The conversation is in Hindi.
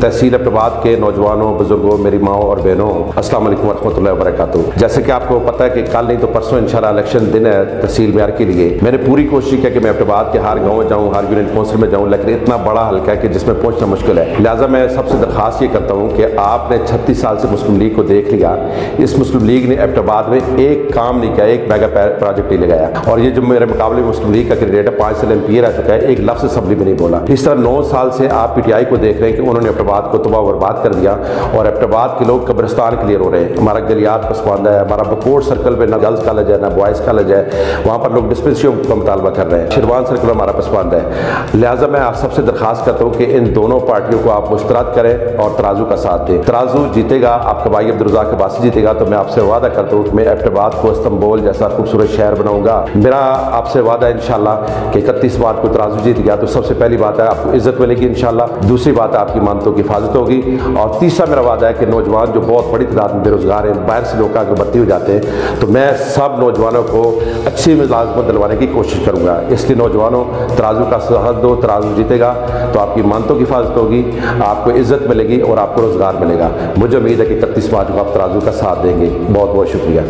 तहसील एबटाबाद के नौजवानों, बुजुर्गों, मेरी माओ और बहनों, अस्सलाम वालेकुम रहमतुल्लाहि व बरकातुहू। जैसे कि आपको पता है कि कल नहीं तो परसों इंशाल्लाह इलेक्शन दिन है तहसील मेयर के लिए। मैंने पूरी कोशिश की कि मैं एबटाबाद के हर गाँव जाऊँ, हर यूनियन काउंसिल में जाऊँ, लेकिन इतना बड़ा हल्का है कि जिसमें पहुँचना मुश्किल है। लिहाजा मैं सबसे दरखास्त ये करता हूँ कि आपने 36 साल से मुस्लिम लीग को देख लिया। इस मुस्लिम लीग ने एबटाबाद में एक काम नहीं किया, एक मेगा प्रोजेक्ट नहीं लगाया। और ये जो मेरे मुकाबले मुस्लिम लीग का कैंडिडेट है 5 साल MP रह चुका है, एक लफ्ज़ असेंबली में नहीं बोला। इस तरह 9 साल से आप PTI को देख रहे हैं कि उन्होंने एबटाबाद को तबाह बर्बाद कर दिया और एबटाबाद के लोग कब्रिस्तान के लिए रो रहे हैं। हमारा गलियात पसमानदा है, हमारा बकोट सर्कल में ना गर्ल्स कॉलेज है ना बॉयज़ कॉलेज है, वहाँ पर लोग डिस्पेंसरियों का मुतालबा कर रहे हैं। शिरवान सर्कल हमारा पसमानदा है। लिहाजा मैं आप सबसे दरखास्त करता हूँ कि इन दोनों पार्टियों को आप मुस्तरद करें और तराजू का साथ दें। तराजू जीतेगा, आपका भाई अब्दुर्रज़ाक अब्बासी जीतेगा, तो मैं आपसे वादा करता हूँ कि मैं एबटाबाद को इस्तांबुल जैसा खूबसूरत शहर बनाऊंगा। मेरा आपसे वादा है इंशाल्लाह कि 31 मार्च को तराजू जीत गया तो सबसे पहली बात है आपको इज्जत मिलेगी इंशाल्लाह, दूसरी बात है आपकी मानतों की हिफाजत होगी, और तीसरा मेरा वादा है कि नौजवान जो बहुत बड़ी तादाद में बेरोजगार हैं, बाहर से लोग आकर भर्ती हो जाते हैं, तो मैं सब नौजवानों को अच्छी मुलाजमत दिलवाने की कोशिश करूँगा। इसलिए नौजवानों तराजू का साथ दो, तराजू जीतेगा तो आपकी मानतों की हिफाजत होगी, आपको इज्जत मिलेगी और आपको रोजगार मिलेगा। मुझे उम्मीद है कि 31 मार्च को आप तराजू का साथ देंगे। बहुत बहुत शुक्रिया।